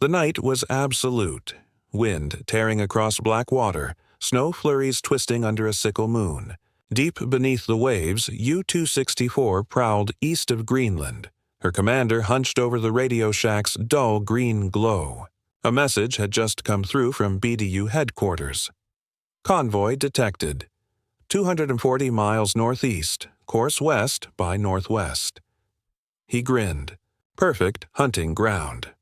The night was absolute. Wind tearing across black water, snow flurries twisting under a sickle moon. Deep beneath the waves, U-264 prowled east of Greenland, her commander hunched over the radio shack's dull green glow. A message had just come through from BDU headquarters. Convoy detected. 240 miles northeast, course west by northwest. He grinned. Perfect hunting ground.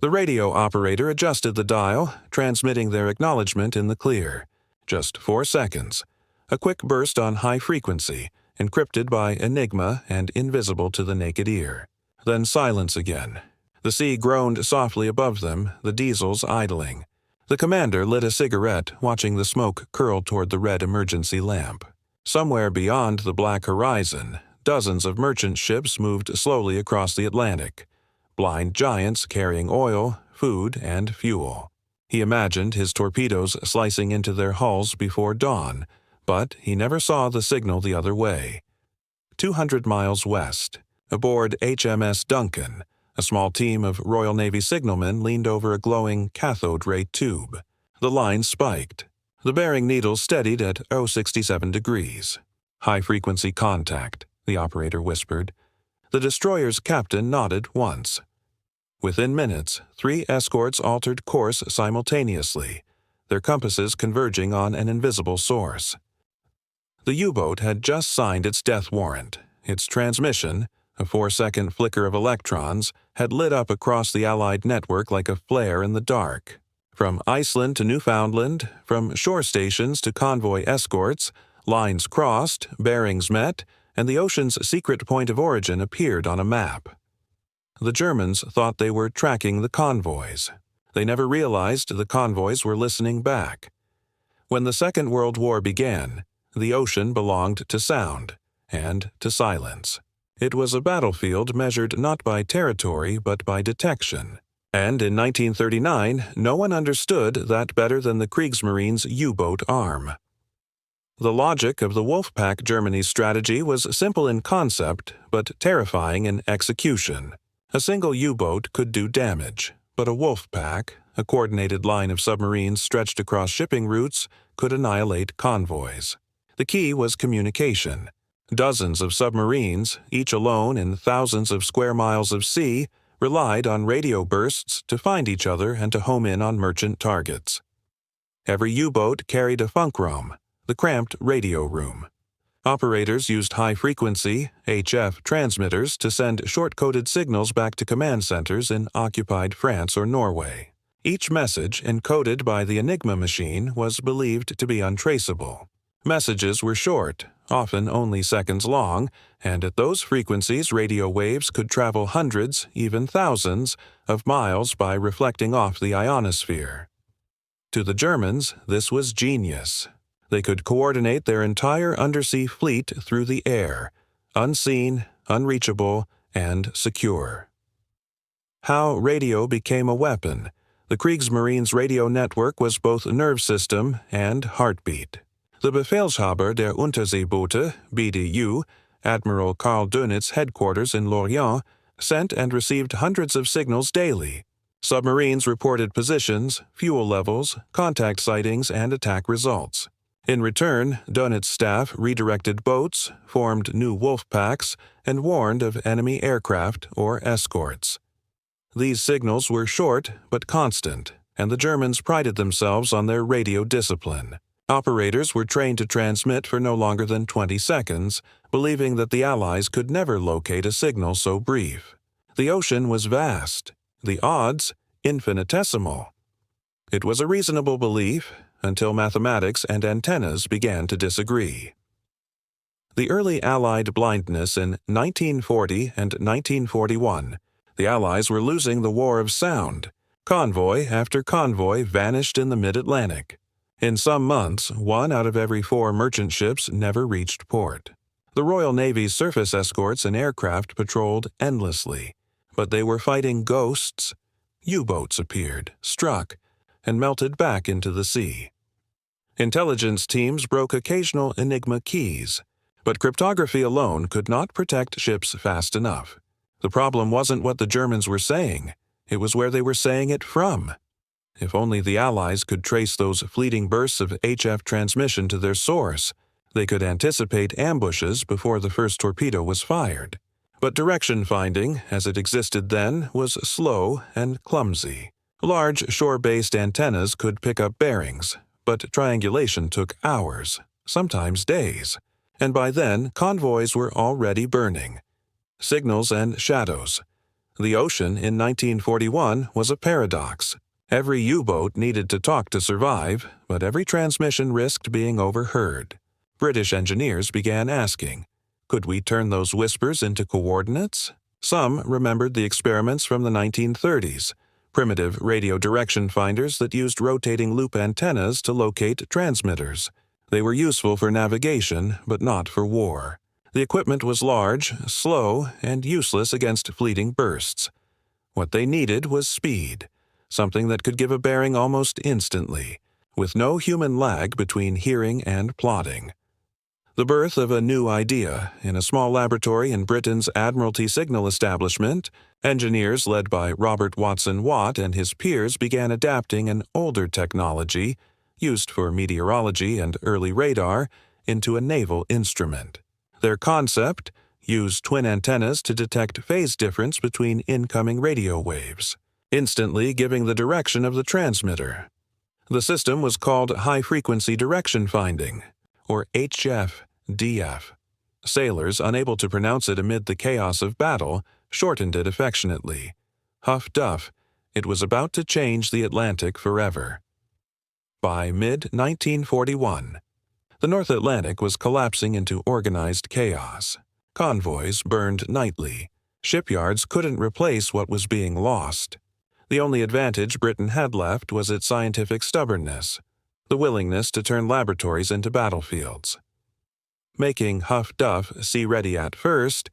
The radio operator adjusted the dial, transmitting their acknowledgement in the clear. Just 4 seconds. A quick burst on high frequency, encrypted by Enigma and invisible to the naked ear. Then silence again. The sea groaned softly above them, the diesels idling. The commander lit a cigarette, watching the smoke curl toward the red emergency lamp. Somewhere beyond the black horizon, dozens of merchant ships moved slowly across the Atlantic. Blind giants carrying oil, food, and fuel. He imagined his torpedoes slicing into their hulls before dawn, but he never saw the signal the other way. 200 miles west, aboard HMS Duncan, a small team of Royal Navy signalmen leaned over a glowing cathode ray tube. The line spiked. The bearing needle steadied at 067 degrees. High-frequency contact, the operator whispered. The destroyer's captain nodded once. Within minutes, 3 escorts altered course simultaneously, their compasses converging on an invisible source. The U-boat had just signed its death warrant. Its transmission, a 4-second flicker of electrons, had lit up across the Allied network like a flare in the dark. From Iceland to Newfoundland, from shore stations to convoy escorts, lines crossed, bearings met, and the ocean's secret point of origin appeared on a map. The Germans thought they were tracking the convoys. They never realized the convoys were listening back. When the Second World War began, the ocean belonged to sound and to silence. It was a battlefield measured not by territory but by detection. And in 1939, no one understood that better than the Kriegsmarine's U-boat arm. The logic of the Wolfpack Germany's strategy was simple in concept, but terrifying in execution. A single U-boat could do damage, but a Wolfpack, a coordinated line of submarines stretched across shipping routes, could annihilate convoys. The key was communication. Dozens of submarines, each alone in thousands of square miles of sea, relied on radio bursts to find each other and to home in on merchant targets. Every U-boat carried a funkroom, the cramped radio room. Operators used high-frequency, HF transmitters to send short-coded signals back to command centers in occupied France or Norway. Each message, encoded by the Enigma machine, was believed to be untraceable. Messages were short, often only seconds long, and at those frequencies radio waves could travel hundreds, even thousands, of miles by reflecting off the ionosphere. To the Germans, this was genius. They could coordinate their entire undersea fleet through the air, unseen, unreachable, and secure. How radio became a weapon. The Kriegsmarine's radio network was both nerve system and heartbeat. The Befehlshaber der Unterseeboote, BDU, Admiral Karl Dönitz's headquarters in Lorient, sent and received hundreds of signals daily. Submarines reported positions, fuel levels, contact sightings, and attack results. In return, Dönitz's staff redirected boats, formed new wolf packs, and warned of enemy aircraft or escorts. These signals were short but constant, and the Germans prided themselves on their radio discipline. Operators were trained to transmit for no longer than 20 seconds, believing that the Allies could never locate a signal so brief. The ocean was vast, the odds infinitesimal. It was a reasonable belief, until mathematics and antennas began to disagree. The early Allied blindness in 1940 and 1941, the Allies were losing the war of sound. Convoy after convoy vanished in the mid-Atlantic. In some months, 1 out of every 4 merchant ships never reached port. The Royal Navy's surface escorts and aircraft patrolled endlessly, but they were fighting ghosts. U-boats appeared, struck, and melted back into the sea. Intelligence teams broke occasional Enigma keys, but cryptography alone could not protect ships fast enough. The problem wasn't what the Germans were saying, It was where they were saying it from. If only the Allies could trace those fleeting bursts of HF transmission to their source, they could anticipate ambushes before the first torpedo was fired. But direction finding, as it existed then, was slow and clumsy. Large shore-based antennas could pick up bearings, but triangulation took hours, sometimes days, and by then convoys were already burning. Signals and shadows. The ocean in 1941 was a paradox. Every U-boat needed to talk to survive, but every transmission risked being overheard. British engineers began asking, could we turn those whispers into coordinates? Some remembered the experiments from the 1930s, primitive radio direction finders that used rotating loop antennas to locate transmitters. They were useful for navigation, but not for war. The equipment was large, slow, and useless against fleeting bursts. What they needed was speed, something that could give a bearing almost instantly, with no human lag between hearing and plotting. The birth of a new idea. In a small laboratory in Britain's Admiralty Signal Establishment, engineers led by Robert Watson Watt and his peers began adapting an older technology, used for meteorology and early radar, into a naval instrument. Their concept: use twin antennas to detect phase difference between incoming radio waves, instantly giving the direction of the transmitter. The system was called high-frequency direction finding, or HF-DF. Sailors, unable to pronounce it amid the chaos of battle, shortened it affectionately. Huff-Duff. It was about to change the Atlantic forever. By mid-1941, the North Atlantic was collapsing into organized chaos. Convoys burned nightly. Shipyards couldn't replace what was being lost. The only advantage Britain had left was its scientific stubbornness, the willingness to turn laboratories into battlefields. Making Huff-Duff sea-ready at first,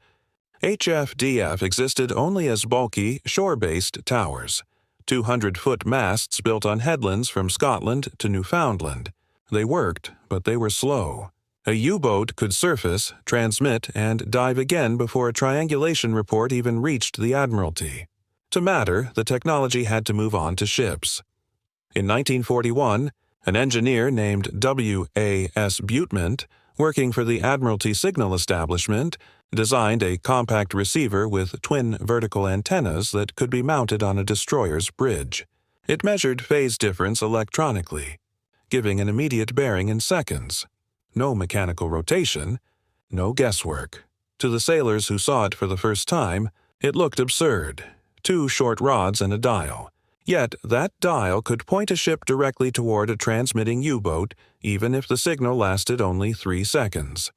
HF-DF existed only as bulky, shore-based towers, 200-foot masts built on headlands from Scotland to Newfoundland. They worked, but they were slow. A U-boat could surface, transmit, and dive again before a triangulation report even reached the Admiralty. To matter, the technology had to move on to ships. In 1941, an engineer named W.A.S. Butemont, working for the Admiralty Signal Establishment, designed a compact receiver with twin vertical antennas that could be mounted on a destroyer's bridge. It measured phase difference electronically, giving an immediate bearing in seconds. No mechanical rotation, no guesswork. To the sailors who saw it for the first time, it looked absurd. 2 short rods and a dial. Yet that dial could point a ship directly toward a transmitting U-boat, even if the signal lasted only 3 seconds.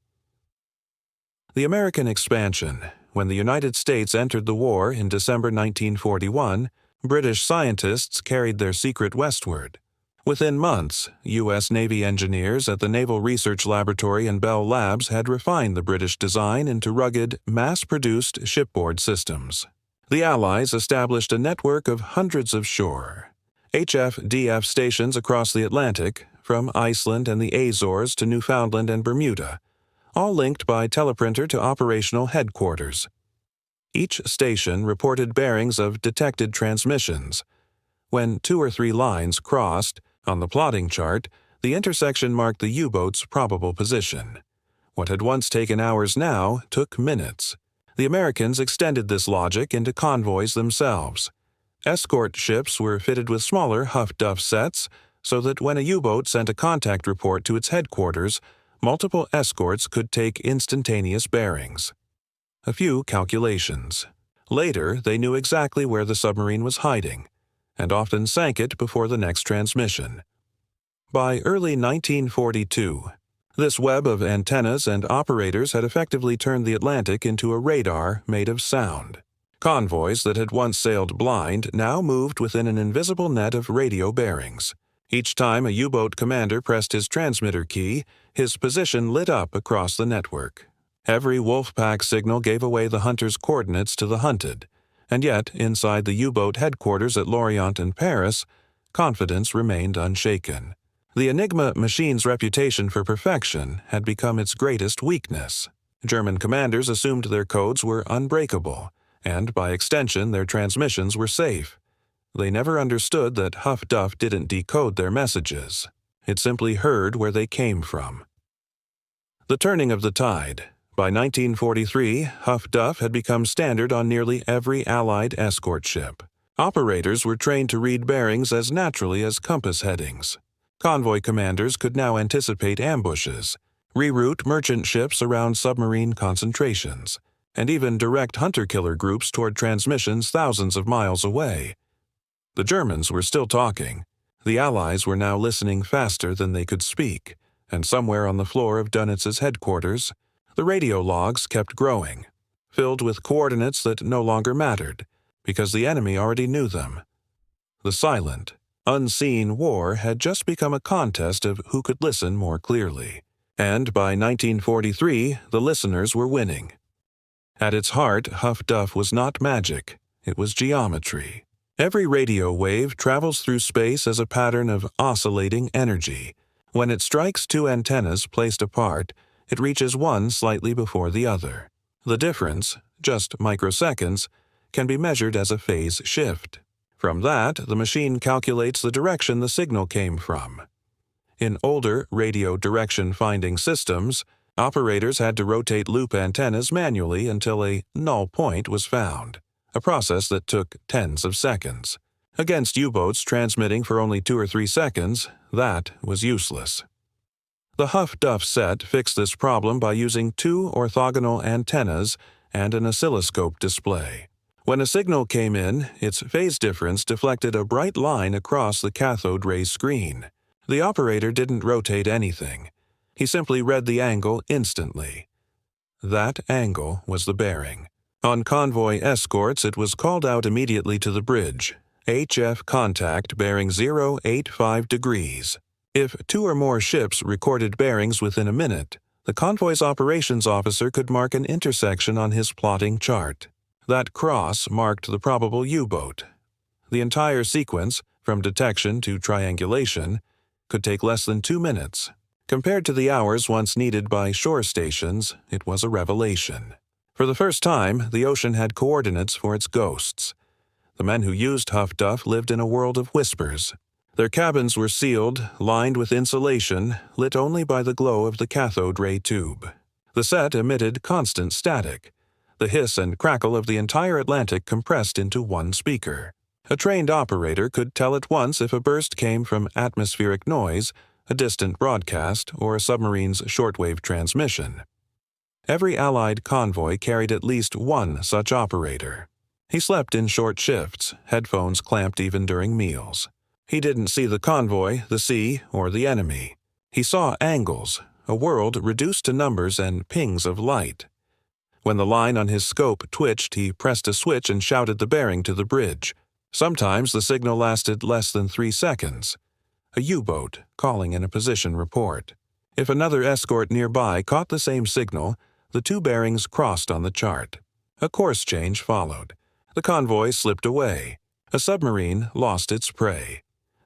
The American expansion. When the United States entered the war in December 1941, British scientists carried their secret westward. Within months, U.S. Navy engineers at the Naval Research Laboratory and Bell Labs had refined the British design into rugged, mass-produced shipboard systems. The Allies established a network of hundreds of shore, HF-DF stations across the Atlantic, from Iceland and the Azores to Newfoundland and Bermuda, all linked by teleprinter to operational headquarters. Each station reported bearings of detected transmissions. When 2 or 3 lines crossed, on the plotting chart, the intersection marked the U-boat's probable position. What had once taken hours now took minutes. The Americans extended this logic into convoys themselves. Escort ships were fitted with smaller Huff-Duff sets so that when a U-boat sent a contact report to its headquarters, multiple escorts could take instantaneous bearings. A few calculations. Later, they knew exactly where the submarine was hiding, and often sank it before the next transmission. By early 1942, this web of antennas and operators had effectively turned the Atlantic into a radar made of sound. Convoys that had once sailed blind now moved within an invisible net of radio bearings. Each time a U-boat commander pressed his transmitter key, his position lit up across the network. Every Wolfpack signal gave away the hunter's coordinates to the hunted, and yet, inside the U-boat headquarters at Lorient and Paris, confidence remained unshaken. The Enigma machine's reputation for perfection had become its greatest weakness. German commanders assumed their codes were unbreakable, and by extension their transmissions were safe. they never understood that Huff-Duff didn't decode their messages. It simply heard where they came from. The turning of the tide. By 1943, Huff-Duff had become standard on nearly every Allied escort ship. Operators were trained to read bearings as naturally as compass headings. Convoy commanders could now anticipate ambushes, reroute merchant ships around submarine concentrations, and even direct hunter-killer groups toward transmissions thousands of miles away. The Germans were still talking. The Allies were now listening faster than they could speak, and somewhere on the floor of Dönitz's headquarters, the radio logs kept growing, filled with coordinates that no longer mattered, because the enemy already knew them. The silent, unseen war had just become a contest of who could listen more clearly, and by 1943 the listeners were winning. At its heart, Huff-Duff was not magic, it was geometry. Every radio wave travels through space as a pattern of oscillating energy. When it strikes two antennas placed apart, it reaches one slightly before the other. The difference, just microseconds, can be measured as a phase shift. From that, the machine calculates the direction the signal came from. In older radio direction-finding systems, operators had to rotate loop antennas manually until a null point was found, a process that took tens of seconds. Against U-boats transmitting for only 2 or 3 seconds, that was useless. The Huff-Duff set fixed this problem by using 2 orthogonal antennas and an oscilloscope display. When a signal came in, its phase difference deflected a bright line across the cathode ray screen. The operator didn't rotate anything. He simply read the angle instantly. That angle was the bearing. On convoy escorts, it was called out immediately to the bridge. HF contact bearing 085 degrees. If 2 or more ships recorded bearings within a minute, the convoy's operations officer could mark an intersection on his plotting chart. That cross marked the probable U-boat. The entire sequence, from detection to triangulation, could take less than 2 minutes. Compared to the hours once needed by shore stations, it was a revelation. For the first time, the ocean had coordinates for its ghosts. The men who used Huff-Duff lived in a world of whispers. Their cabins were sealed, lined with insulation, lit only by the glow of the cathode ray tube. The set emitted constant static, the hiss and crackle of the entire Atlantic compressed into one speaker. A trained operator could tell at once if a burst came from atmospheric noise, a distant broadcast, or a submarine's shortwave transmission. Every Allied convoy carried at least one such operator. He slept in short shifts, headphones clamped even during meals. He didn't see the convoy, the sea, or the enemy. He saw angles, a world reduced to numbers and pings of light. When the line on his scope twitched, he pressed a switch and shouted the bearing to the bridge. Sometimes the signal lasted less than 3 seconds. A U-boat calling in a position report. If another escort nearby caught the same signal, the 2 bearings crossed on the chart. A course change followed. The convoy slipped away. A submarine lost its prey.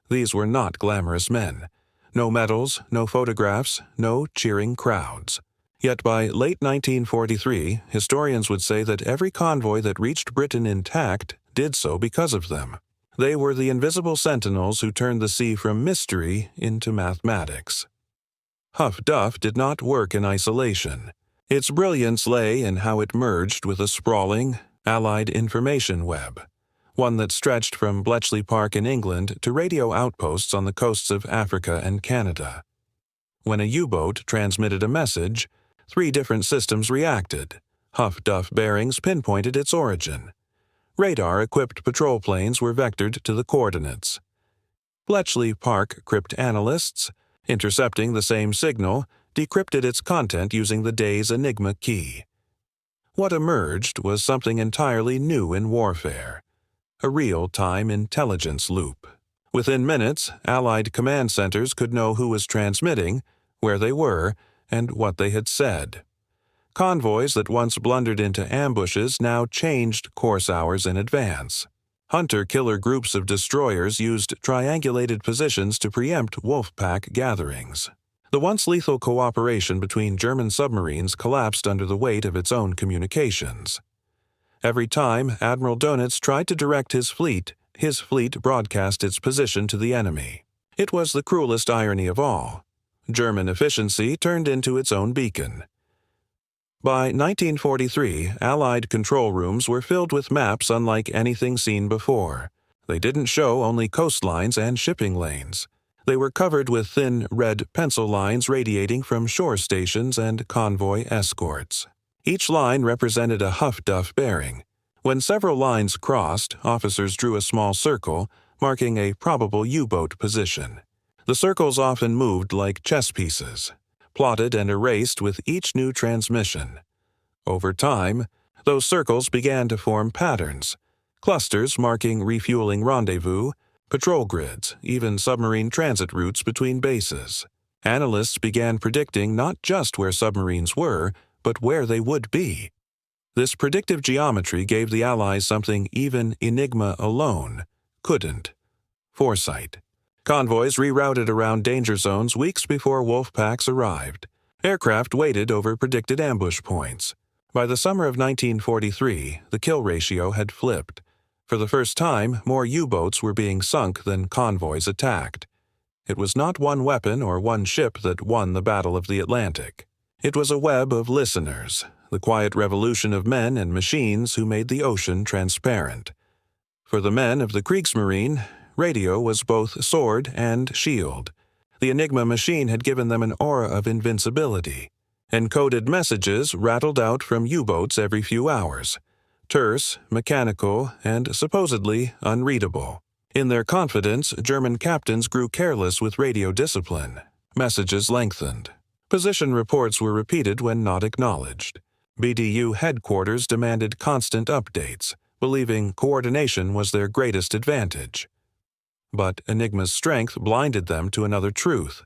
These were not glamorous men. No medals, no photographs, no cheering crowds. Yet by late 1943, historians would say that every convoy that reached Britain intact did so because of them. They were the invisible sentinels who turned the sea from mystery into mathematics. Huff-Duff did not work in isolation. Its brilliance lay in how it merged with a sprawling, Allied information web, one that stretched from Bletchley Park in England to radio outposts on the coasts of Africa and Canada. When a U-boat transmitted a message, 3 different systems reacted. Huff-Duff bearings pinpointed its origin. Radar-equipped patrol planes were vectored to the coordinates. Bletchley Park cryptanalysts, intercepting the same signal, decrypted its content using the day's Enigma key. What emerged was something entirely new in warfare, a real-time intelligence loop. Within minutes, Allied command centers could know who was transmitting, where they were, and what they had said. Convoys that once blundered into ambushes now changed course hours in advance. Hunter-killer groups of destroyers used triangulated positions to preempt wolf-pack gatherings. The once lethal cooperation between German submarines collapsed under the weight of its own communications. Every time Admiral Dönitz tried to direct his fleet, his fleet broadcast its position to the enemy. It was the cruelest irony of all. German efficiency turned into its own beacon. By 1943, Allied control rooms were filled with maps unlike anything seen before. They didn't show only coastlines and shipping lanes. They were covered with thin red pencil lines radiating from shore stations and convoy escorts. Each line represented a Huff-Duff bearing. When several lines crossed, officers drew a small circle, marking a probable U-boat position. The circles often moved like chess pieces, plotted and erased with each new transmission. Over time, those circles began to form patterns, clusters marking refueling rendezvous, patrol grids, even submarine transit routes between bases. Analysts began predicting not just where submarines were, but where they would be. This predictive geometry gave the Allies something even Enigma alone couldn't: foresight. Convoys rerouted around danger zones weeks before wolf packs arrived. Aircraft waited over predicted ambush points. By the summer of 1943, the kill ratio had flipped. For the first time, more U-boats were being sunk than convoys attacked. It was not one weapon or one ship that won the Battle of the Atlantic. It was a web of listeners, the quiet revolution of men and machines who made the ocean transparent. For the men of the Kriegsmarine, radio was both sword and shield. The Enigma machine had given them an aura of invincibility. Encoded messages rattled out from U-boats every few hours, terse, mechanical, and supposedly unreadable. In their confidence, German captains grew careless with radio discipline. Messages lengthened. Position reports were repeated when not acknowledged. BDU headquarters demanded constant updates, believing coordination was their greatest advantage. But Enigma's strength blinded them to another truth.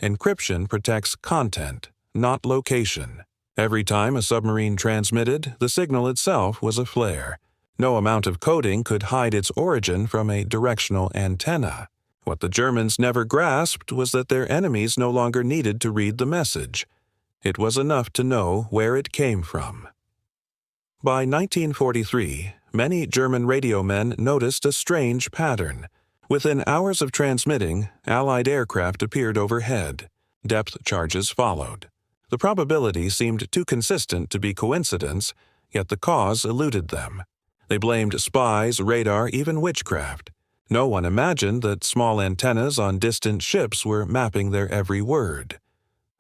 Encryption protects content, not location. Every time a submarine transmitted, the signal itself was a flare. No amount of coding could hide its origin from a directional antenna. What the Germans never grasped was that their enemies no longer needed to read the message. It was enough to know where it came from. By 1943, many German radio men noticed a strange pattern. Within hours of transmitting, Allied aircraft appeared overhead. Depth charges followed. The probability seemed too consistent to be coincidence, yet the cause eluded them. They blamed spies, radar, even witchcraft. No one imagined that small antennas on distant ships were mapping their every word.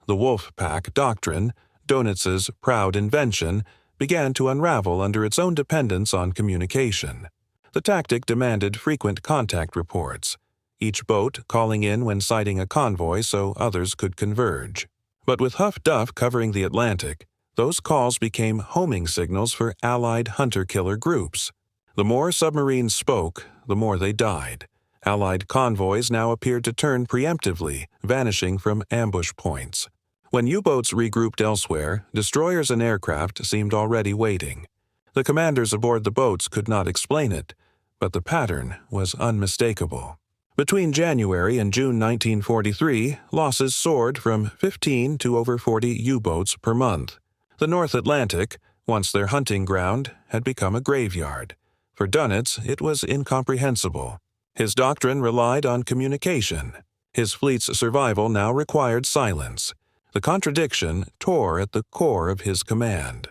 The Wolf Pack doctrine, Donitz's proud invention, began to unravel under its own dependence on communication. The tactic demanded frequent contact reports, each boat calling in when sighting a convoy so others could converge. But with Huff-Duff covering the Atlantic, those calls became homing signals for Allied hunter-killer groups. The more submarines spoke, the more they died. Allied convoys now appeared to turn preemptively, vanishing from ambush points. When U-boats regrouped elsewhere, destroyers and aircraft seemed already waiting. The commanders aboard the boats could not explain it, but the pattern was unmistakable. Between January and June 1943, losses soared from 15 to over 40 U-boats per month. The North Atlantic, once their hunting ground, had become a graveyard. For Dönitz, it was incomprehensible. His doctrine relied on communication. His fleet's survival now required silence. The contradiction tore at the core of his command.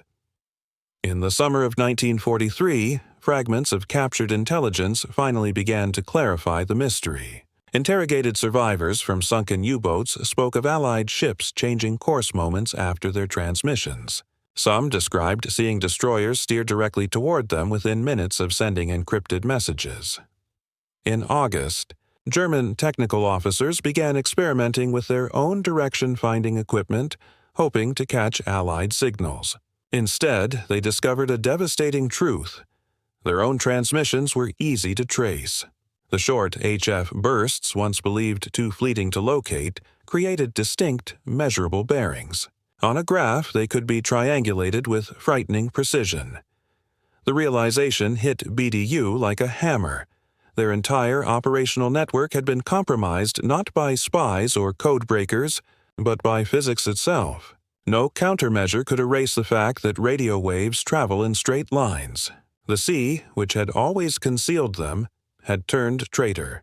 In the summer of 1943, fragments of captured intelligence finally began to clarify the mystery. Interrogated survivors from sunken U-boats spoke of Allied ships changing course moments after their transmissions. Some described seeing destroyers steer directly toward them within minutes of sending encrypted messages. In August, German technical officers began experimenting with their own direction-finding equipment, hoping to catch Allied signals. Instead, they discovered a devastating truth. Their own transmissions were easy to trace. The short HF bursts, once believed too fleeting to locate, created distinct, measurable bearings. On a graph, they could be triangulated with frightening precision. The realization hit BDU like a hammer. Their entire operational network had been compromised not by spies or code breakers, but by physics itself. No countermeasure could erase the fact that radio waves travel in straight lines. The sea, which had always concealed them, had turned traitor.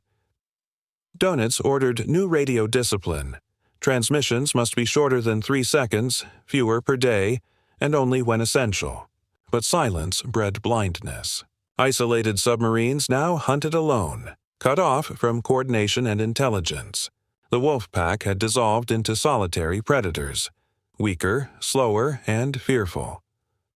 Dönitz ordered new radio discipline. Transmissions must be shorter than 3 seconds, fewer per day, and only when essential. But silence bred blindness. Isolated submarines now hunted alone, cut off from coordination and intelligence. The wolf pack had dissolved into solitary predators, weaker, slower, and fearful.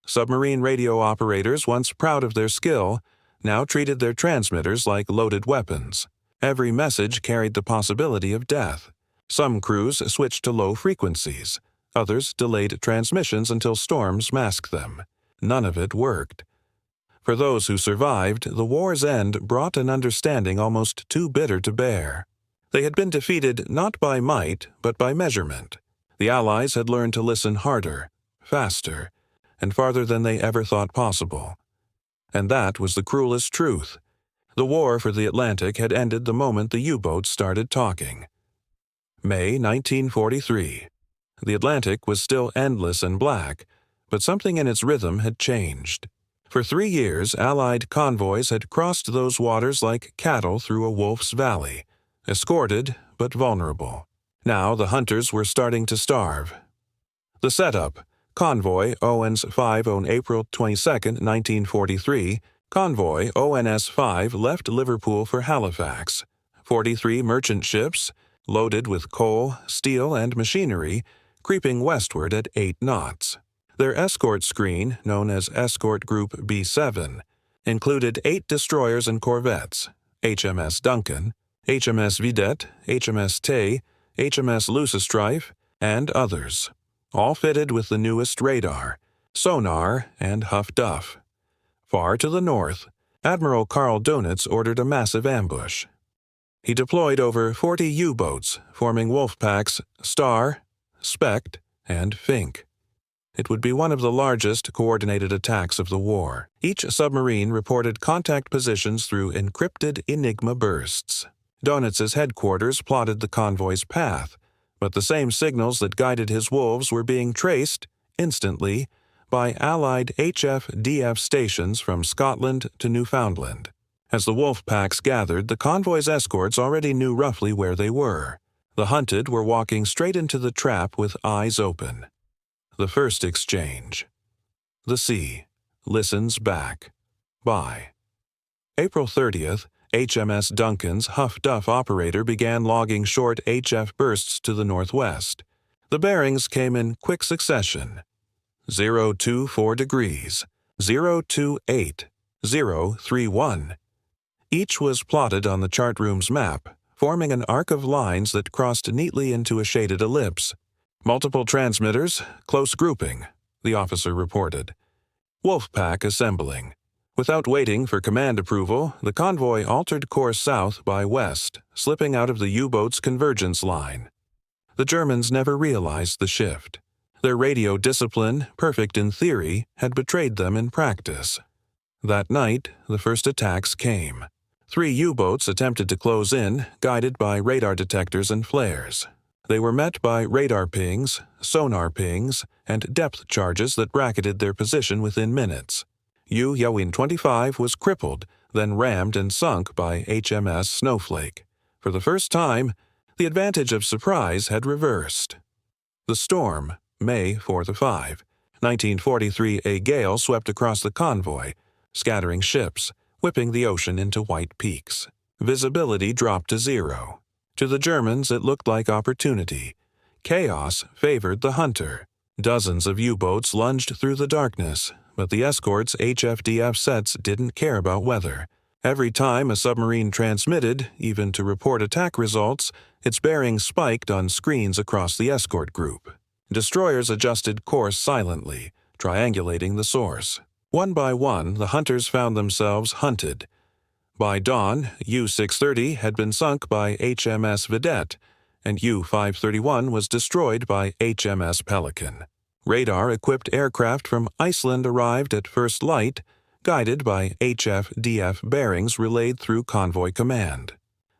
Submarine radio operators, once proud of their skill, now treated their transmitters like loaded weapons. Every message carried the possibility of death. Some crews switched to low frequencies. Others delayed transmissions until storms masked them. None of it worked. For those who survived, the war's end brought an understanding almost too bitter to bear. They had been defeated not by might, but by measurement. The Allies had learned to listen harder, faster, and farther than they ever thought possible. And that was the cruelest truth. The war for the Atlantic had ended the moment the U-boats started talking. May 1943. The Atlantic was still endless and black, but something in its rhythm had changed. For 3 years, Allied convoys had crossed those waters like cattle through a wolf's valley, escorted but vulnerable. Now the hunters were starting to starve. The setup: Convoy ONS-5 on April 22, 1943. Convoy ONS-5 left Liverpool for Halifax. 43 merchant ships, loaded with coal, steel, and machinery, creeping westward at 8 knots. Their escort screen, known as Escort Group B7, included 8 destroyers and corvettes: HMS Duncan, HMS Vidette, HMS Tay, HMS Leucistrife, and others, all fitted with the newest radar, sonar, and Huff-Duff. Far to the north, Admiral Karl Dönitz ordered a massive ambush. He deployed over 40 U-boats, forming wolf packs Star, Spect, and Fink. It would be one of the largest coordinated attacks of the war. Each submarine reported contact positions through encrypted Enigma bursts. Dönitz's headquarters plotted the convoy's path, but the same signals that guided his wolves were being traced, instantly, by Allied HF-DF stations from Scotland to Newfoundland. As the wolf packs gathered, the convoy's escorts already knew roughly where they were. The hunted were walking straight into the trap with eyes open. The first exchange. The sea listens back. By April 30th, HMS Duncan's Huff-Duff operator began logging short HF bursts to the northwest. The bearings came in quick succession: 024 degrees, 028, 031. Each was plotted on the chart room's map, forming an arc of lines that crossed neatly into a shaded ellipse. Multiple transmitters, close grouping, the officer reported. Wolfpack assembling. Without waiting for command approval, the convoy altered course south by west, slipping out of the U-boat's convergence line. The Germans never realized the shift. Their radio discipline, perfect in theory, had betrayed them in practice. That night, the first attacks came. 3 U-boats attempted to close in, guided by radar detectors and flares. They were met by radar pings, sonar pings, and depth charges that bracketed their position within minutes. U-Yawin 25 was crippled, then rammed and sunk by HMS Snowflake. For the first time, the advantage of surprise had reversed. The storm, May 4–5, 1943, a gale swept across the convoy, scattering ships, whipping the ocean into white peaks. Visibility dropped to 0. To the Germans, it looked like opportunity. Chaos favored the hunter. Dozens of U-boats lunged through the darkness, but the escort's HF-DF sets didn't care about weather. Every time a submarine transmitted, even to report attack results, its bearings spiked on screens across the escort group. Destroyers adjusted course silently, triangulating the source. One by one, the hunters found themselves hunted. By dawn, U-630 had been sunk by HMS Vidette, and U-531 was destroyed by HMS Pelican. Radar-equipped aircraft from Iceland arrived at first light, guided by HF-DF bearings relayed through convoy command.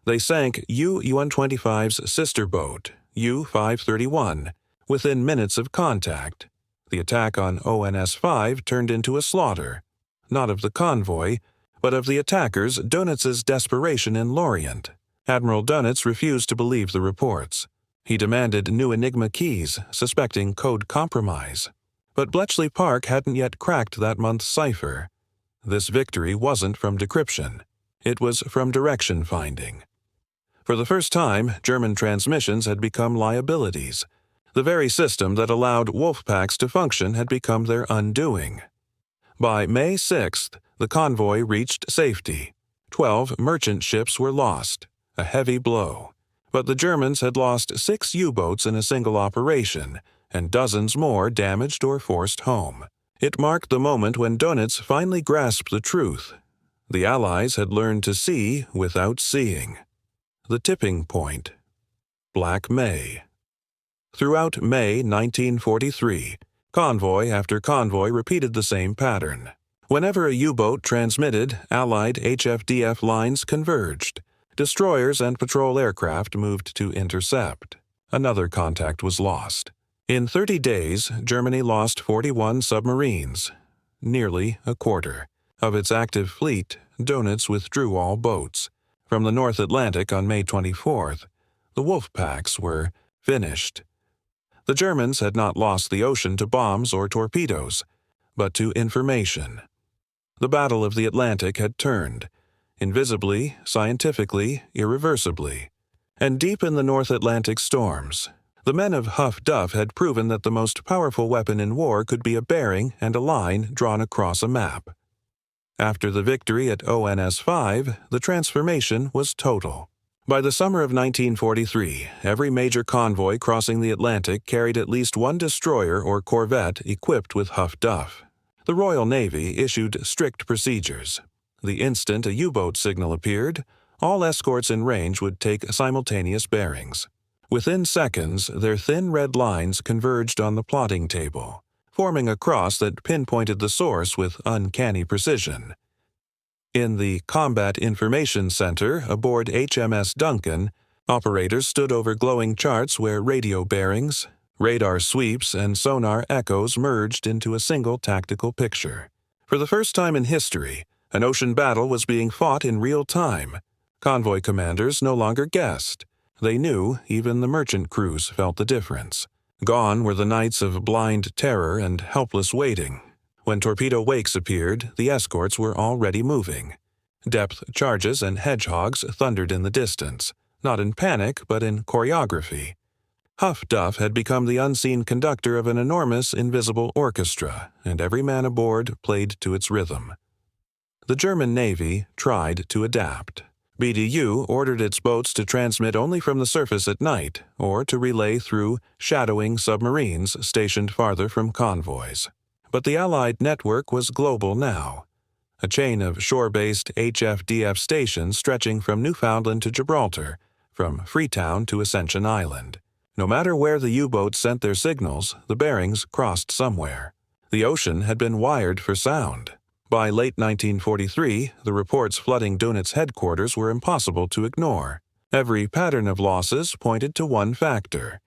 They sank U-125's sister boat, U-531, within minutes of contact. The attack on ONS-5 turned into a slaughter, not of the convoy, but of the attackers Dönitz's desperation in Lorient. Admiral Dönitz refused to believe the reports. He demanded new Enigma keys, suspecting code compromise. But Bletchley Park hadn't yet cracked that month's cipher. This victory wasn't from decryption. It was from direction finding. For the first time, German transmissions had become liabilities. The very system that allowed wolf packs to function had become their undoing. By May 6th, the convoy reached safety. 12 merchant ships were lost, a heavy blow. But the Germans had lost 6 U-boats in a single operation, and dozens more damaged or forced home. It marked the moment when Dönitz finally grasped the truth. The Allies had learned to see without seeing. The tipping point. Black May. Throughout May 1943, convoy after convoy repeated the same pattern. Whenever a U-boat transmitted, Allied HFDF lines converged. Destroyers and patrol aircraft moved to intercept. Another contact was lost. In 30 days, Germany lost 41 submarines, nearly a quarter. Of its active fleet, Dönitz withdrew all boats. From the North Atlantic on May 24th, the wolf packs were finished. The Germans had not lost the ocean to bombs or torpedoes, but to information. The Battle of the Atlantic had turned, invisibly, scientifically, irreversibly. And deep in the North Atlantic storms, the men of Huff-Duff had proven that the most powerful weapon in war could be a bearing and a line drawn across a map. After the victory at ONS-5, the transformation was total. By the summer of 1943, every major convoy crossing the Atlantic carried at least one destroyer or corvette equipped with Huff-Duff. The Royal Navy issued strict procedures. The instant a U-boat signal appeared, all escorts in range would take simultaneous bearings. Within seconds, their thin red lines converged on the plotting table, forming a cross that pinpointed the source with uncanny precision. In the Combat Information Center aboard HMS Duncan, operators stood over glowing charts where radio bearings, radar sweeps, and sonar echoes merged into a single tactical picture. For the first time in history, an ocean battle was being fought in real time. Convoy commanders no longer guessed. They knew. Even the merchant crews felt the difference. Gone were the nights of blind terror and helpless waiting. When torpedo wakes appeared, the escorts were already moving. Depth charges and hedgehogs thundered in the distance, not in panic but in choreography. Huff-Duff had become the unseen conductor of an enormous invisible orchestra, and every man aboard played to its rhythm. The German Navy tried to adapt. BDU ordered its boats to transmit only from the surface at night, or to relay through shadowing submarines stationed farther from convoys. But the Allied network was global now, a chain of shore-based HFDF stations stretching from Newfoundland to Gibraltar, from Freetown to Ascension Island. No matter where the U-boats sent their signals, the bearings crossed somewhere. The ocean had been wired for sound. By late 1943, the reports flooding Dönitz headquarters were impossible to ignore. Every pattern of losses pointed to one factor: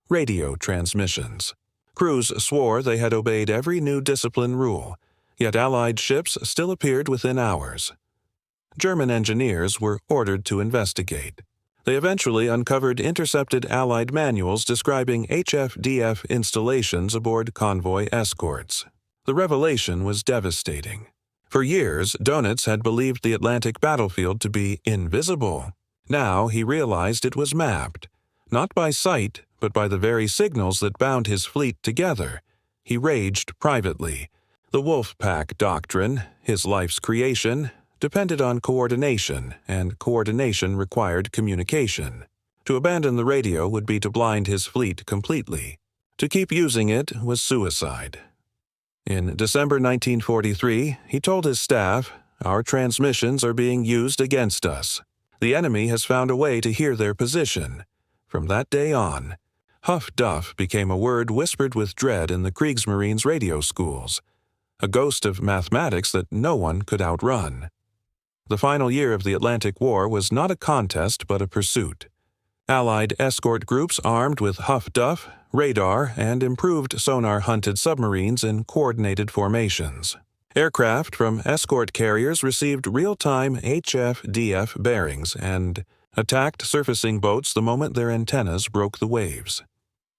radio transmissions. Crews swore they had obeyed every new discipline rule, yet Allied ships still appeared within hours. German engineers were ordered to investigate. They eventually uncovered intercepted Allied manuals describing HFDF installations aboard convoy escorts. The revelation was devastating. For years, Dönitz had believed the Atlantic battlefield to be invisible. Now he realized it was mapped, not by sight, but by the very signals that bound his fleet together. He raged privately. The Wolf Pack doctrine, his life's creation, depended on coordination, and coordination required communication. To abandon the radio would be to blind his fleet completely. To keep using it was suicide. In December 1943, he told his staff, "Our transmissions are being used against us. The enemy has found a way to hear their position." From that day on, Huff-Duff became a word whispered with dread in the Kriegsmarine's radio schools, a ghost of mathematics that no one could outrun. The final year of the Atlantic War was not a contest but a pursuit. Allied escort groups armed with Huff-Duff, radar, and improved sonar-hunted submarines in coordinated formations. Aircraft from escort carriers received real-time HF-DF bearings and attacked surfacing boats the moment their antennas broke the waves.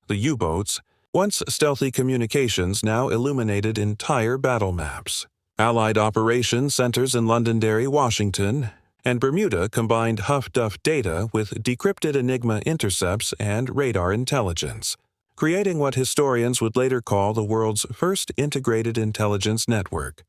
The U-boats, once stealthy communications, now illuminated entire battle maps. Allied operation centers in Londonderry, Washington, and Bermuda combined Huff-Duff data with decrypted Enigma intercepts and radar intelligence, creating what historians would later call the world's first integrated intelligence network.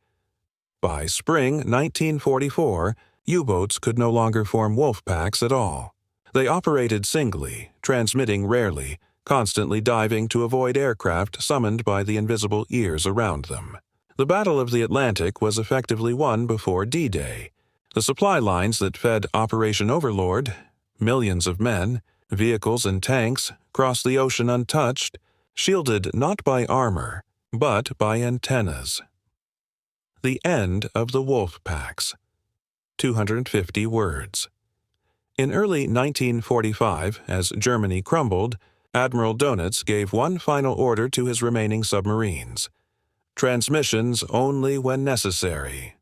By spring 1944, U-boats could no longer form wolf packs at all. They operated singly, transmitting rarely, constantly diving to avoid aircraft summoned by the invisible ears around them. The Battle of the Atlantic was effectively won before D-Day. The supply lines that fed Operation Overlord, millions of men, vehicles and tanks, crossed the ocean untouched, shielded not by armor, but by antennas. The end of the wolf packs. 250 words. In early 1945, as Germany crumbled, Admiral Dönitz gave one final order to his remaining submarines: transmissions only when necessary.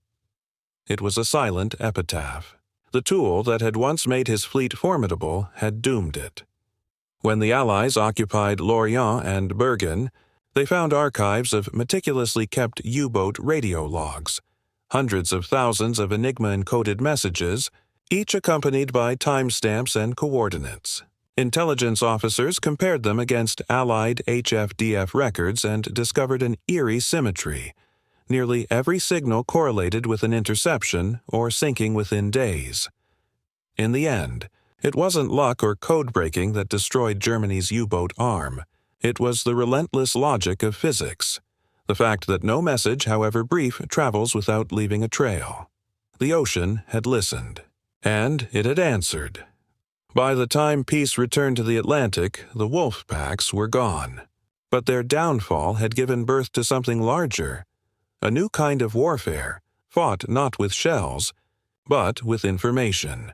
It was a silent epitaph. The tool that had once made his fleet formidable had doomed it. When the Allies occupied Lorient and Bergen, they found archives of meticulously kept U-boat radio logs, hundreds of thousands of Enigma-encoded messages, each accompanied by timestamps and coordinates. Intelligence officers compared them against Allied HF-DF records and discovered an eerie symmetry. Nearly every signal correlated with an interception or sinking within days. In the end, it wasn't luck or code-breaking that destroyed Germany's U-boat arm. It was the relentless logic of physics, the fact that no message, however brief, travels without leaving a trail. The ocean had listened, and it had answered. By the time peace returned to the Atlantic, the wolf packs were gone. But their downfall had given birth to something larger, a new kind of warfare, fought not with shells, but with information.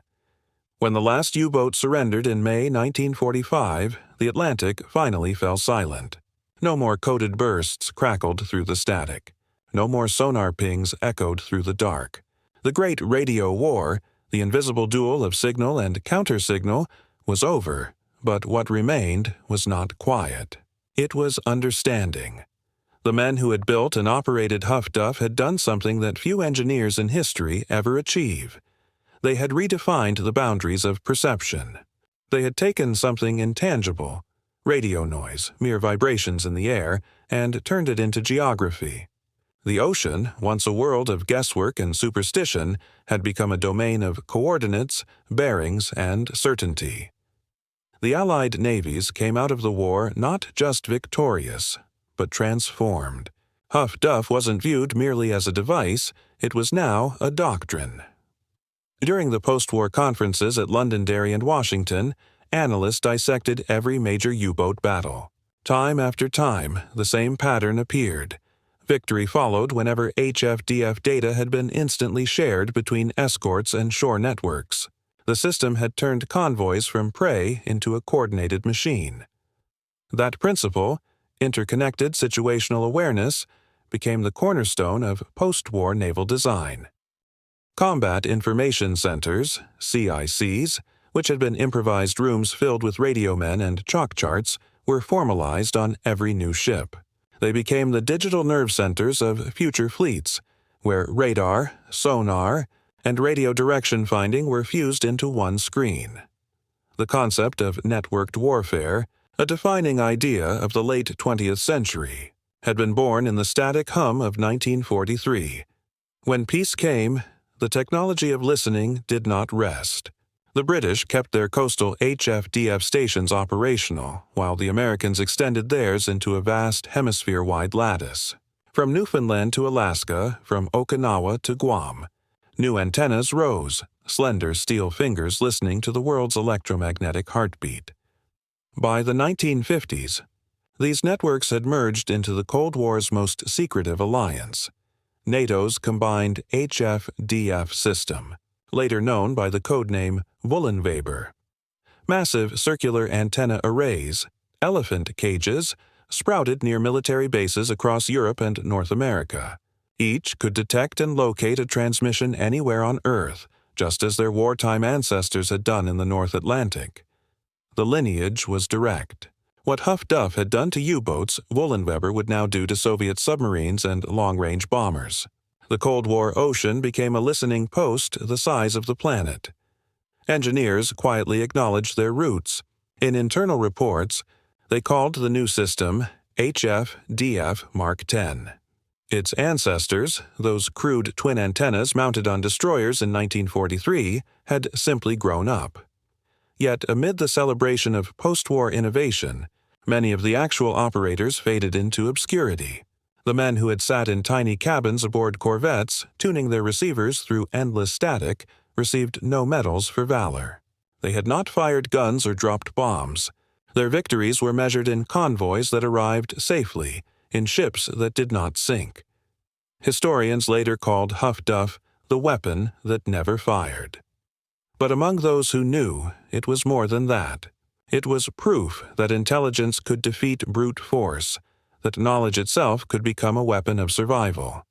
When the last U-boat surrendered in May 1945, the Atlantic finally fell silent. No more coded bursts crackled through the static. No more sonar pings echoed through the dark. The great radio war, the invisible duel of signal and countersignal, was over, but what remained was not quiet. It was understanding. The men who had built and operated Huff-Duff had done something that few engineers in history ever achieve. They had redefined the boundaries of perception. They had taken something intangible, radio noise, mere vibrations in the air, and turned it into geography. The ocean, once a world of guesswork and superstition, had become a domain of coordinates, bearings, and certainty. The Allied navies came out of the war not just victorious, but transformed. Huff-Duff wasn't viewed merely as a device, it was now a doctrine. During the post-war conferences at Londonderry and Washington, analysts dissected every major U-boat battle. Time after time, the same pattern appeared. Victory followed whenever HF-DF data had been instantly shared between escorts and shore networks. The system had turned convoys from prey into a coordinated machine. That principle, interconnected situational awareness, became the cornerstone of post-war naval design. Combat Information Centers, CICs, which had been improvised rooms filled with radio men and chalk charts, were formalized on every new ship. They became the digital nerve centers of future fleets, where radar, sonar, and radio direction finding were fused into one screen. The concept of networked warfare, a defining idea of the late 20th century, had been born in the static hum of 1943. When peace came, the technology of listening did not rest. The British kept their coastal HF-DF stations operational, while the Americans extended theirs into a vast hemisphere-wide lattice. From Newfoundland to Alaska, from Okinawa to Guam, new antennas rose, slender steel fingers listening to the world's electromagnetic heartbeat. By the 1950s, these networks had merged into the Cold War's most secretive alliance, NATO's combined HF-DF system, later known by the codename Wollenweber. Massive circular antenna arrays, elephant cages, sprouted near military bases across Europe and North America. Each could detect and locate a transmission anywhere on Earth, just as their wartime ancestors had done in the North Atlantic. The lineage was direct. What Huff-Duff had done to U-boats, Wollenweber would now do to Soviet submarines and long-range bombers. The Cold War ocean became a listening post the size of the planet. Engineers quietly acknowledged their roots. In internal reports, they called the new system HF-DF Mark X. Its ancestors, those crude twin antennas mounted on destroyers in 1943, had simply grown up. Yet amid the celebration of post-war innovation, many of the actual operators faded into obscurity. The men who had sat in tiny cabins aboard corvettes, tuning their receivers through endless static, received no medals for valor. They had not fired guns or dropped bombs. Their victories were measured in convoys that arrived safely, in ships that did not sink. Historians later called Huff-Duff the weapon that never fired. But among those who knew, it was more than that. It was proof that intelligence could defeat brute force, that knowledge itself could become a weapon of survival.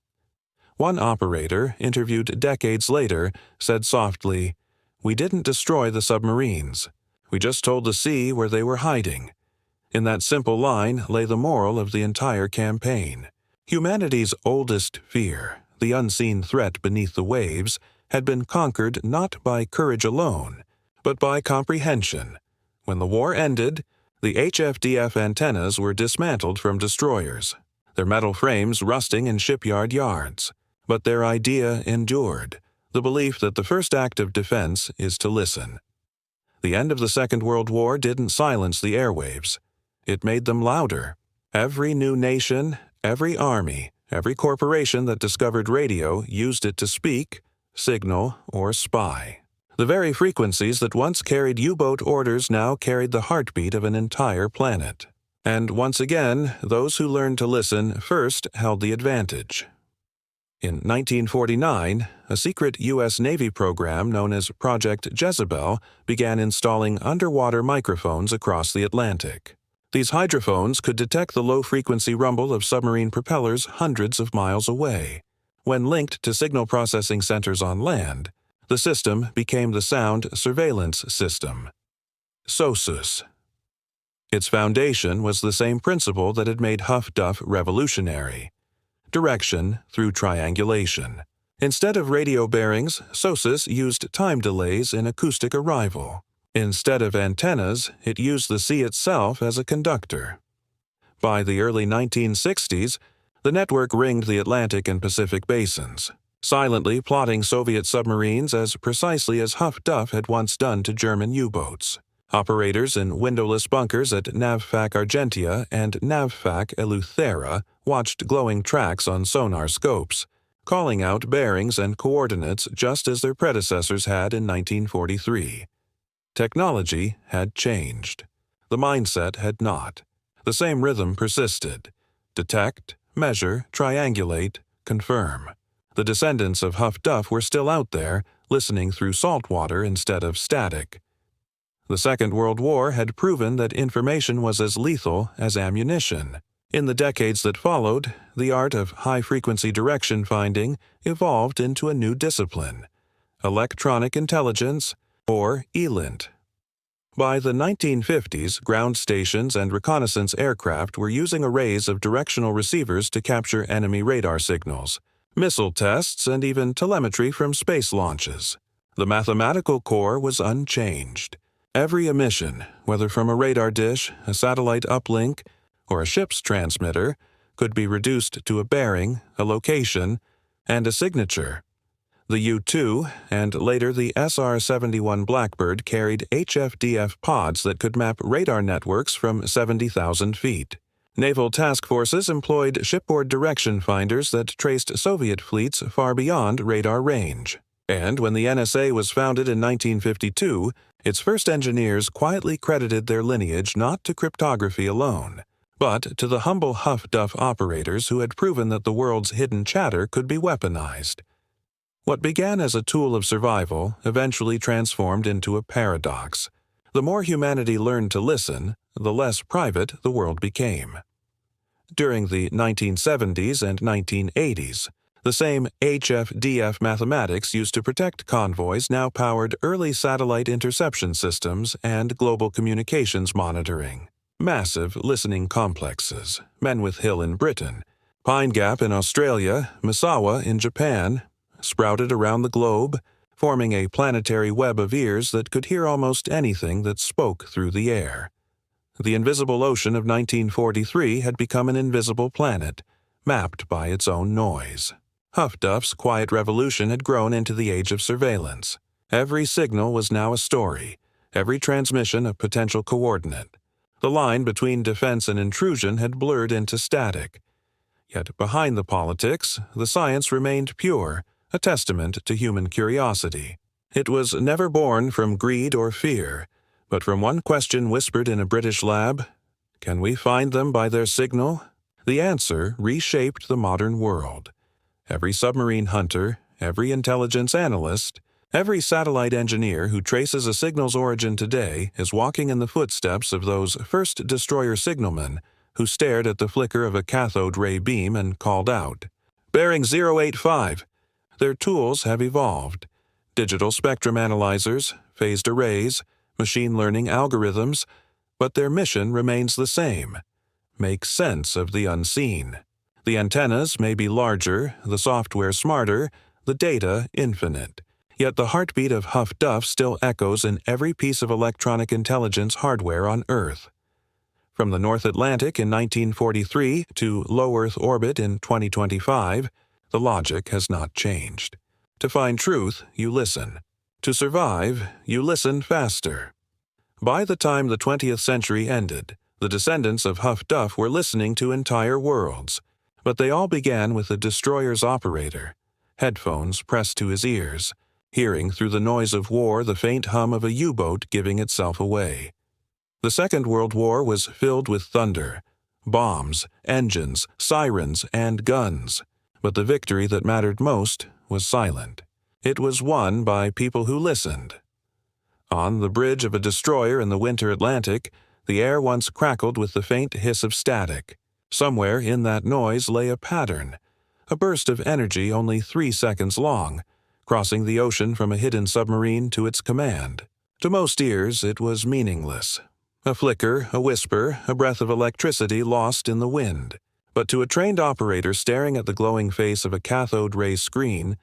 One operator, interviewed decades later, said softly, "We didn't destroy the submarines. We just told the sea where they were hiding." In that simple line lay the moral of the entire campaign. Humanity's oldest fear, the unseen threat beneath the waves, had been conquered not by courage alone, but by comprehension. When the war ended, the HF-DF antennas were dismantled from destroyers, their metal frames rusting in shipyard yards. But their idea endured, the belief that the first act of defense is to listen. The end of the Second World War didn't silence the airwaves. It made them louder. Every new nation, every army, every corporation that discovered radio used it to speak, signal, or spy. The very frequencies that once carried U-boat orders now carried the heartbeat of an entire planet. And once again, those who learned to listen first held the advantage. In 1949, a secret U.S. Navy program known as Project Jezebel began installing underwater microphones across the Atlantic. These hydrophones could detect the low-frequency rumble of submarine propellers hundreds of miles away. When linked to signal processing centers on land, the system became the Sound Surveillance System, SOSUS. Its foundation was the same principle that had made Huff-Duff revolutionary: direction through triangulation. Instead of radio bearings, SOSUS used time delays in acoustic arrival. Instead of antennas, it used the sea itself as a conductor. By the early 1960s, the network ringed the Atlantic and Pacific basins, silently plotting Soviet submarines as precisely as Huff-Duff had once done to German U-boats. Operators in windowless bunkers at NAVFAC Argentia and NAVFAC Eleuthera watched glowing tracks on sonar scopes, calling out bearings and coordinates just as their predecessors had in 1943. Technology had changed. The mindset had not. The same rhythm persisted: detect, measure, triangulate, confirm. The descendants of Huff-Duff were still out there, listening through salt water instead of static. The Second World War had proven that information was as lethal as ammunition. In the decades that followed, the art of high-frequency direction finding evolved into a new discipline: electronic intelligence, or ELINT. By the 1950s, ground stations and reconnaissance aircraft were using arrays of directional receivers to capture enemy radar signals, missile tests, and even telemetry from space launches. The mathematical core was unchanged. Every emission, whether from a radar dish, a satellite uplink, or a ship's transmitter, could be reduced to a bearing, a location, and a signature. The U-2 and later the SR-71 Blackbird carried HF-DF pods that could map radar networks from 70,000 feet. Naval task forces employed shipboard direction finders that traced Soviet fleets far beyond radar range. And when the NSA was founded in 1952, its first engineers quietly credited their lineage not to cryptography alone, but to the humble Huff-Duff operators who had proven that the world's hidden chatter could be weaponized. What began as a tool of survival eventually transformed into a paradox. The more humanity learned to listen, the less private the world became. During the 1970s and 1980s, The same HF-DF mathematics used to protect convoys now powered early satellite interception systems and global communications monitoring. Massive listening complexes, Menwith Hill in Britain, Pine Gap in Australia, Misawa in Japan, sprouted around the globe, forming a planetary web of ears that could hear almost anything that spoke through the air. The invisible ocean of 1943 had become an invisible planet, mapped by its own noise. Huff-Duff's quiet revolution had grown into the age of surveillance. Every signal was now a story, every transmission a potential coordinate. The line between defense and intrusion had blurred into static. Yet behind the politics, the science remained pure, a testament to human curiosity. It was never born from greed or fear, but from one question whispered in a British lab: "Can we find them by their signal?" The answer reshaped the modern world. Every submarine hunter, every intelligence analyst, every satellite engineer who traces a signal's origin today is walking in the footsteps of those first destroyer signalmen who stared at the flicker of a cathode ray beam and called out, "Bearing 085. Their tools have evolved. Digital spectrum analyzers, phased arrays, machine learning algorithms, but their mission remains the same: make sense of the unseen. The antennas may be larger, the software smarter, the data infinite. Yet the heartbeat of Huff-Duff still echoes in every piece of electronic intelligence hardware on Earth. From the North Atlantic in 1943 to low Earth orbit in 2025, the logic has not changed. To find truth, you listen. To survive, you listen faster. By the time the 20th century ended, the descendants of Huff-Duff were listening to entire worlds, but they all began with the destroyer's operator, headphones pressed to his ears, hearing through the noise of war the faint hum of a U-boat giving itself away. The Second World War was filled with thunder, bombs, engines, sirens, and guns, but the victory that mattered most was silent. It was won by people who listened. On the bridge of a destroyer in the winter Atlantic, the air once crackled with the faint hiss of static. Somewhere in that noise lay a pattern, a burst of energy only 3 seconds long, crossing the ocean from a hidden submarine to its command. To most ears, it was meaningless. A flicker, a whisper, a breath of electricity lost in the wind. But to a trained operator staring at the glowing face of a cathode ray screen,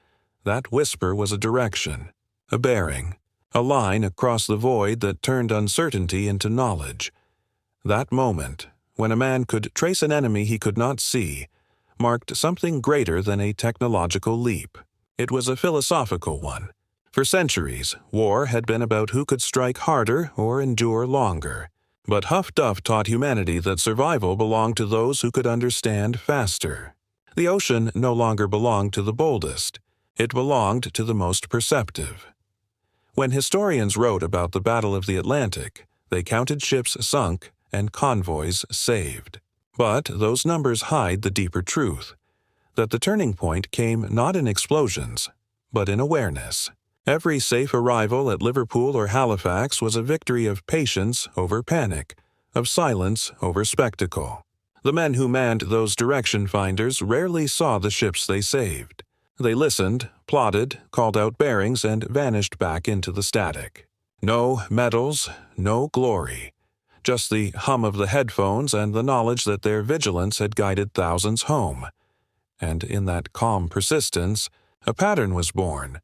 that whisper was a direction, a bearing, a line across the void that turned uncertainty into knowledge. That moment, when a man could trace an enemy he could not see, marked something greater than a technological leap. It was a philosophical one. For centuries, war had been about who could strike harder or endure longer. But Huff-Duff taught humanity that survival belonged to those who could understand faster. The ocean no longer belonged to the boldest. It belonged to the most perceptive. When historians wrote about the Battle of the Atlantic, they counted ships sunk and convoys saved. But those numbers hide the deeper truth, that the turning point came not in explosions, but in awareness. Every safe arrival at Liverpool or Halifax was a victory of patience over panic, of silence over spectacle. The men who manned those direction finders rarely saw the ships they saved. They listened, plotted, called out bearings, and vanished back into the static. No medals, no glory. Just the hum of the headphones and the knowledge that their vigilance had guided thousands home. And in that calm persistence, a pattern was born,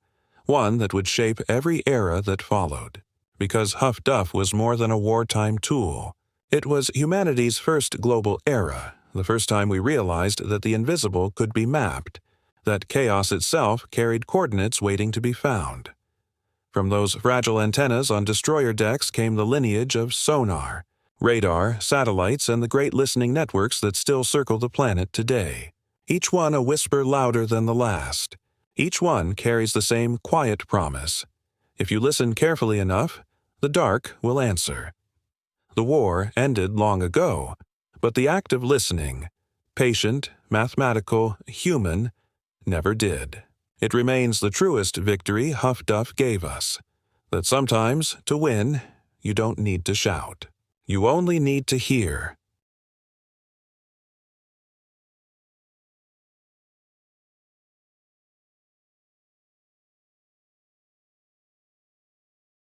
one that would shape every era that followed. Because Huff-Duff was more than a wartime tool. It was humanity's first global era, the first time we realized that the invisible could be mapped, that chaos itself carried coordinates waiting to be found. From those fragile antennas on destroyer decks came the lineage of sonar, radar, satellites, and the great listening networks that still circle the planet today. Each one a whisper louder than the last. Each one carries the same quiet promise. If you listen carefully enough, the dark will answer. The war ended long ago, but the act of listening, patient, mathematical, human, never did. It remains the truest victory Huff-Duff gave us, that sometimes, to win, you don't need to shout. You only need to hear.